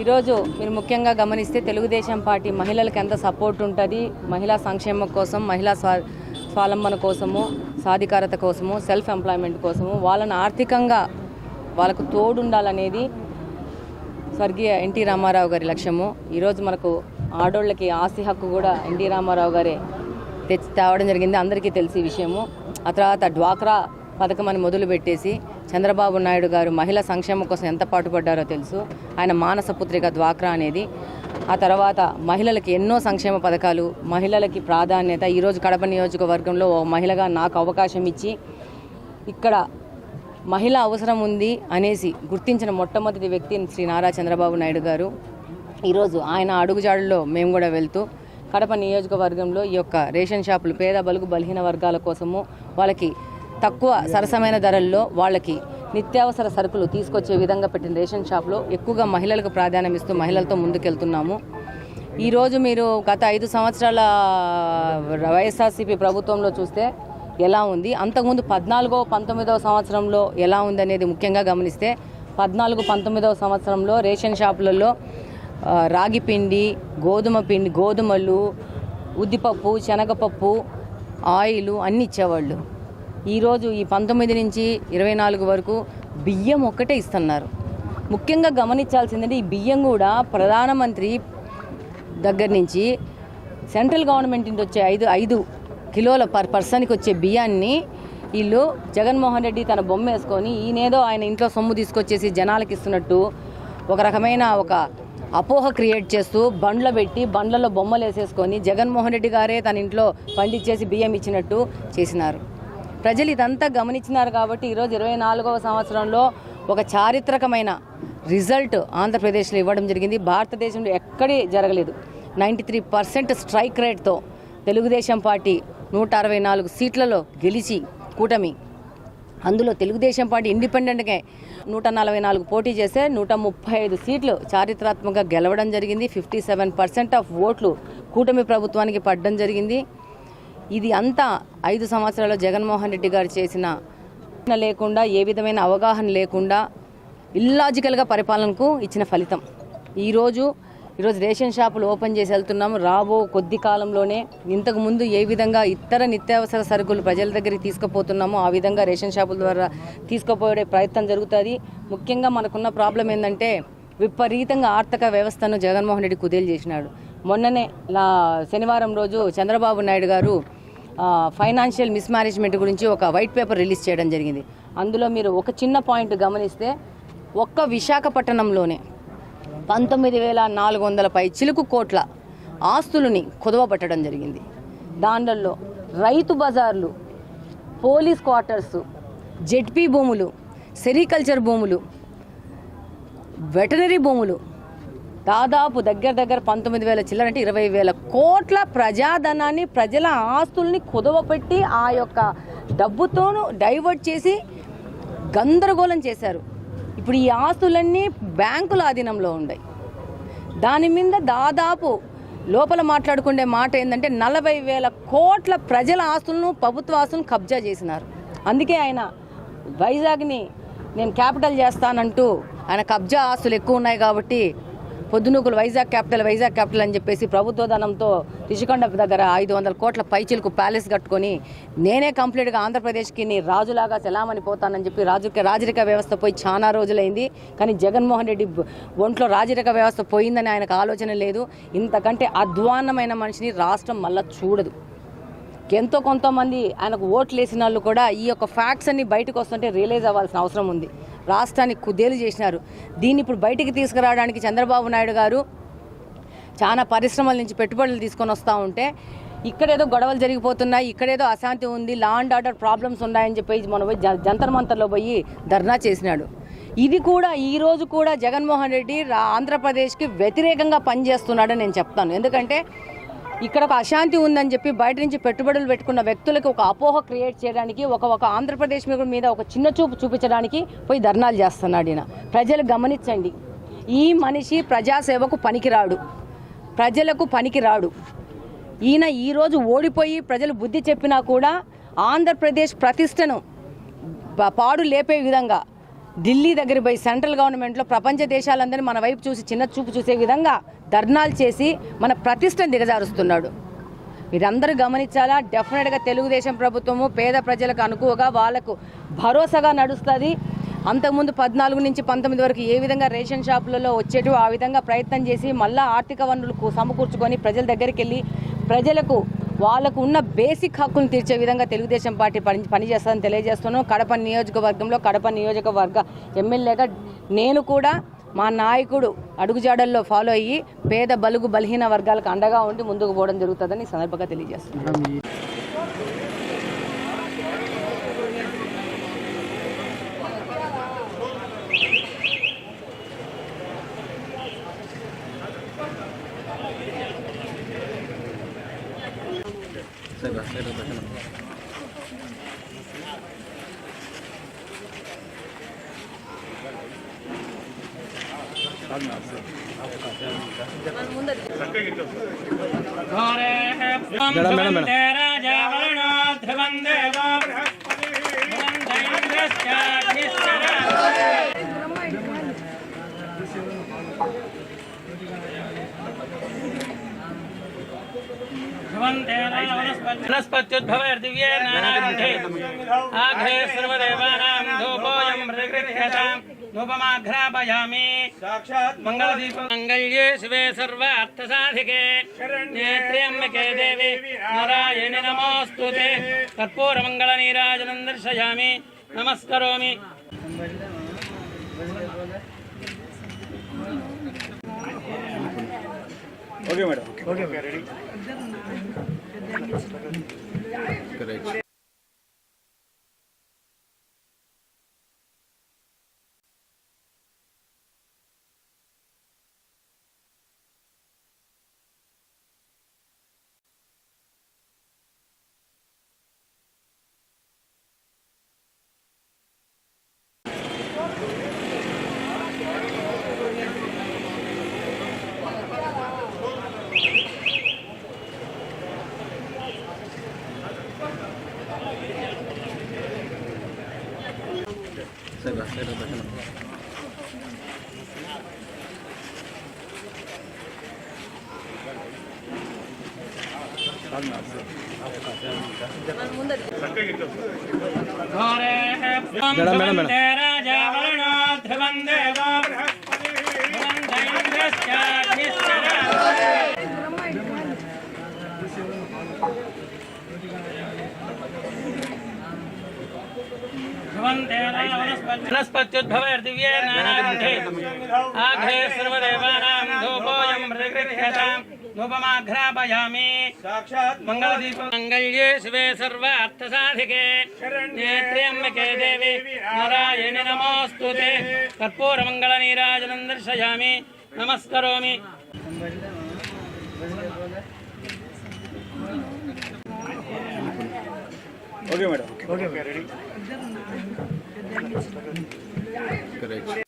ఈరోజు మీరు ముఖ్యంగా గమనిస్తే తెలుగుదేశం పార్టీ మహిళలకు ఎంత సపోర్ట్ ఉంటుంది, మహిళా సంక్షేమం కోసం, మహిళా స్వావలంబన కోసము, సాధికారత కోసము, సెల్ఫ్ ఎంప్లాయ్మెంట్ కోసము, వాళ్ళని ఆర్థికంగా వాళ్ళకు తోడుండాలనేది స్వర్గీయ ఎన్టీ రామారావు గారి లక్ష్యము. ఈరోజు మనకు ఆడోళ్ళకి ఆస్తి హక్కు కూడా ఎన్టీ రామారావు గారే తేవడం జరిగింది, అందరికీ తెలిసి విషయము. ఆ తర్వాత డ్వాక్రా పథకం అని మొదలుపెట్టేసి చంద్రబాబు నాయుడు గారు మహిళా సంక్షేమం కోసం ఎంత పాటుపడ్డారో తెలుసు. ఆయన మానస పుత్రిక డ్వాక్రా అనేది. ఆ తర్వాత మహిళలకి ఎన్నో సంక్షేమ పథకాలు, మహిళలకి ప్రాధాన్యత. ఈరోజు కడప నియోజకవర్గంలో ఓ మహిళగా నాకు అవకాశం ఇచ్చి ఇక్కడ మహిళ అవసరం ఉంది అనేసి గుర్తించిన మొట్టమొదటి వ్యక్తి శ్రీ నారా చంద్రబాబు నాయుడు గారు. ఈరోజు ఆయన అడుగుజాడల్లో మేము కూడా వెళ్తూ కడప నియోజకవర్గంలో ఈ యొక్క రేషన్ షాపులు పేద బలుగు బలహీన వర్గాల కోసము వాళ్ళకి తక్కువ సరసమైన ధరల్లో వాళ్ళకి నిత్యావసర సరుకులు తీసుకొచ్చే విధంగా పెట్టిన రేషన్ షాప్లో ఎక్కువగా మహిళలకు ప్రాధాన్యం ఇస్తూ మహిళలతో ముందుకెళ్తున్నాము. ఈరోజు మీరు గత 5 సంవత్సరాల వైఎస్ఆర్సీపీ ప్రభుత్వంలో చూస్తే ఎలా ఉంది, అంతకుముందు 14-19 సంవత్సరంలో ఎలా ఉంది అనేది ముఖ్యంగా గమనిస్తే 14-19 సంవత్సరంలో రేషన్ షాపులలో రాగి పిండి, గోధుమ పిండి, గోధుమలు, ఉద్దిపప్పు, శనగపప్పు, ఆయిల్ అన్నీ ఇచ్చేవాళ్ళు. ఈరోజు ఈ 19 నుంచి 24 వరకు బియ్యం ఒక్కటే ఇస్తున్నారు. ముఖ్యంగా గమనించాల్సిందంటే ఈ బియ్యం కూడా ప్రధానమంత్రి దగ్గర నుంచి సెంట్రల్ గవర్నమెంట్ నుంచి వచ్చే 5 కిలోల పర్ పర్సన్కి వచ్చే బియ్యాన్ని వీళ్ళు జగన్మోహన్ రెడ్డి తన బొమ్మ వేసుకొని ఈయనేదో ఆయన ఇంట్లో సొమ్ము తీసుకొచ్చేసి జనాలకి ఇస్తున్నట్టు ఒక రకమైన ఒక అపోహ క్రియేట్ చేస్తూ బండ్ల పెట్టి బండ్లలో బొమ్మలు వేసేసుకొని జగన్మోహన్ రెడ్డి గారే తన ఇంట్లో పండించేసి బియ్యం ఇచ్చినట్టు చేసినారు. ప్రజలు ఇదంతా గమనించినారు కాబట్టి ఈరోజు 24వ సంవత్సరంలో ఒక చారిత్రకమైన రిజల్ట్ ఆంధ్రప్రదేశ్లో ఇవ్వడం జరిగింది. భారతదేశంలో ఎక్కడే జరగలేదు. 93% స్ట్రైక్ రేట్తో తెలుగుదేశం పార్టీ 164 సీట్లలో గెలిచి కూటమి, అందులో తెలుగుదేశం పార్టీ ఇండిపెండెంట్గా 144 పోటీ చేస్తే 135 సీట్లు చారిత్రాత్మకంగా గెలవడం జరిగింది. 57% ఆఫ్ ఓట్లు కూటమి ప్రభుత్వానికి పడడం జరిగింది. ఇది అంతా 5 సంవత్సరాల్లో జగన్మోహన్ రెడ్డి గారు చేసిన లేకుండా, ఏ విధమైన అవగాహన లేకుండా ఇల్లాజికల్గా పరిపాలనకు ఇచ్చిన ఫలితం. ఈరోజు రేషన్ షాపులు ఓపెన్ చేసి వెళ్తున్నాము. రాబో కొద్ది కాలంలోనే ఇంతకుముందు ఏ విధంగా ఇతర నిత్యావసర సరుకులు ప్రజల దగ్గరికి తీసుకుపోతున్నామో ఆ విధంగా రేషన్ షాపుల ద్వారా తీసుకుపోయే ప్రయత్నం జరుగుతుంది. ముఖ్యంగా మనకున్న ప్రాబ్లం ఏంటంటే విపరీతంగా ఆర్థిక వ్యవస్థను జగన్మోహన్ రెడ్డి కుదేలు చేసినాడు. మొన్ననే శనివారం రోజు చంద్రబాబు నాయుడు గారు ఫైనాన్షియల్ మిస్మేనేజ్మెంట్ గురించి ఒక వైట్ పేపర్ రిలీజ్ చేయడం జరిగింది. అందులో మీరు ఒక చిన్న పాయింట్ గమనిస్తే ఒక్క విశాఖపట్నంలోనే 19,400 పై చిలుకు కోట్ల ఆస్తులని కుదవబట్టడం జరిగింది. దాంట్లో రైతు బజార్లు, పోలీస్ క్వార్టర్సు, జెడ్పీ భూములు, సెరికల్చర్ భూములు, వెటనరీ భూములు దాదాపు దగ్గర 19,000 చిల్లర అంటే 20,000 కోట్ల ప్రజాధనాన్ని, ప్రజల ఆస్తుల్ని కుదవపెట్టి ఆ యొక్క డబ్బుతోనూ డైవర్ట్ చేసి గందరగోళం చేశారు. ఇప్పుడు ఈ ఆస్తులన్నీ బ్యాంకుల ఆధీనంలో ఉన్నాయి. దాని మీద దాదాపు లోపల మాట్లాడుకునే మాట ఏంటంటే 40,000 కోట్ల ప్రజల ఆస్తులను, ప్రభుత్వ ఆస్తులను కబ్జా చేసినారు. అందుకే ఆయన వైజాగ్ని నేను క్యాపిటల్ చేస్తానంటూ ఆయన కబ్జా ఆస్తులు ఎక్కువ ఉన్నాయి కాబట్టి పొద్దునూకులు వైజాగ్ క్యాపిటల్ అని చెప్పేసి ప్రభుత్వ ధనంతో రిషికొండ దగ్గర 500 కోట్ల పైచిలకు ప్యాలెస్ కట్టుకొని నేనే కంప్లీట్గా ఆంధ్రప్రదేశ్కి నీ రాజులాగా సెలామని పోతానని చెప్పి రాజరిక వ్యవస్థ పోయి చాలా రోజులైంది. కానీ జగన్మోహన్ రెడ్డి ఒంట్లో రాజరిక వ్యవస్థ పోయిందని ఆయనకు ఆలోచన లేదు. ఇంతకంటే అధ్వాన్నమైన మనిషిని రాష్ట్రం మళ్ళా చూడదు. ఎంతో కొంతమంది ఆయనకు ఓట్లు వేసిన వాళ్ళు కూడా ఈ యొక్క ఫ్యాక్ట్స్ అన్ని బయటకు వస్తుంటే రియలైజ్ అవ్వాల్సిన అవసరం ఉంది. రాష్ట్రాన్ని కుదేలు చేసినారు. దీన్ని ఇప్పుడు బయటికి తీసుకురావడానికి చంద్రబాబు నాయుడు గారు చాలా పరిశ్రమల నుంచి పెట్టుబడులు తీసుకొని వస్తూ ఉంటే ఇక్కడేదో గొడవలు జరిగిపోతున్నాయి, ఇక్కడేదో అశాంతి ఉంది, లా అండ్ ఆర్డర్ ప్రాబ్లమ్స్ ఉన్నాయని చెప్పి మనం పోయి జంతర్ మంతర్లో పోయి ధర్నా చేసినాడు. ఇది కూడా ఈరోజు కూడా జగన్మోహన్ రెడ్డి ఆంధ్రప్రదేశ్కి వ్యతిరేకంగా పనిచేస్తున్నాడని నేను చెప్తాను. ఎందుకంటే ఇక్కడ ఒక అశాంతి ఉందని చెప్పి బయట నుంచి పెట్టుబడులు పెట్టుకున్న వ్యక్తులకు ఒక అపోహ క్రియేట్ చేయడానికి, ఒక ఆంధ్రప్రదేశ్ మీద ఒక చిన్న చూపు చూపించడానికి పోయి ధర్నాలు చేస్తున్నాడు ఈయన. ప్రజలు గమనించండి, ఈ మనిషి ప్రజాసేవకు పనికిరాడు, ప్రజలకు పనికిరాడు. ఈయన ఈరోజు ఓడిపోయి ప్రజలు బుద్ధి చెప్పినా కూడా ఆంధ్రప్రదేశ్ ప్రతిష్టను పాడు లేపే విధంగా ఢిల్లీ దగ్గర పోయి సెంట్రల్ గవర్నమెంట్లో ప్రపంచ దేశాలందరినీ మన వైపు చూసి చిన్న చూపు చూసే విధంగా ధర్నాలు చేసి మన ప్రతిష్టను దిగజారుస్తున్నాడు. మీరందరూ గమనించాలా. డెఫినెట్గా తెలుగుదేశం ప్రభుత్వము పేద ప్రజలకు అనుకువగా వాళ్ళకు భరోసాగా నడుస్తుంది. అంతకుముందు 14 నుంచి 19 వరకు ఏ విధంగా రేషన్ షాపులలో వచ్చేటివో ఆ విధంగా ప్రయత్నం చేసి మళ్ళీ ఆర్థిక వనరులకు సమకూర్చుకొని ప్రజల దగ్గరికి వెళ్ళి ప్రజలకు వాళ్ళకు ఉన్న బేసిక్ హక్కును తీర్చే విధంగా తెలుగుదేశం పార్టీ పనిచేస్తుందని తెలియజేస్తున్నాను. కడప నియోజకవర్గంలో కడప నియోజకవర్గ ఎమ్మెల్యేగా నేను కూడా మా నాయకుడు అడుగుజాడల్లో ఫాలో అయ్యి పేద బలుగు బలహీన వర్గాలకు అండగా ఉండి ముందుకు పోవడం జరుగుతుందని ఈ సందర్భంగా తెలియజేస్తున్నాను. वनस्पत्युद्भवैर्दिव्ये नानागन्धे आघ्रे सर्वदेवानां धूपोऽयं प्रकृत्यतां धूपमाघ्रापयामि साक्षात् मङ्गलदीपं मङ्गल्ये शिवे सर्वार्थसाधिके नेत्र्यम्बिके देवी नारायणि नमोऽस्तुते कर्पूरमङ्गलनीराजनं दर्शयामि नमस्करोमि. Okay, madam. Okay, ready. Correct. वनस्पत्युद्भवैर्दिव्ये नानागन्धे आघ्रे सर्वदेवानां धूपोऽयं प्रकृत्यतां धूपमाघ्रापयामि साक्षात् मङ्गलदीपं मङ्गल्ये शिवे सर्वार्थसाधिके नेत्र्यम्बिके देवी नारायणि नमोऽस्तुते कर्पूरमङ्गलनीराजनं दर्शयामि नमस्करोमि. Okay, madam. Okay, ready. Correct.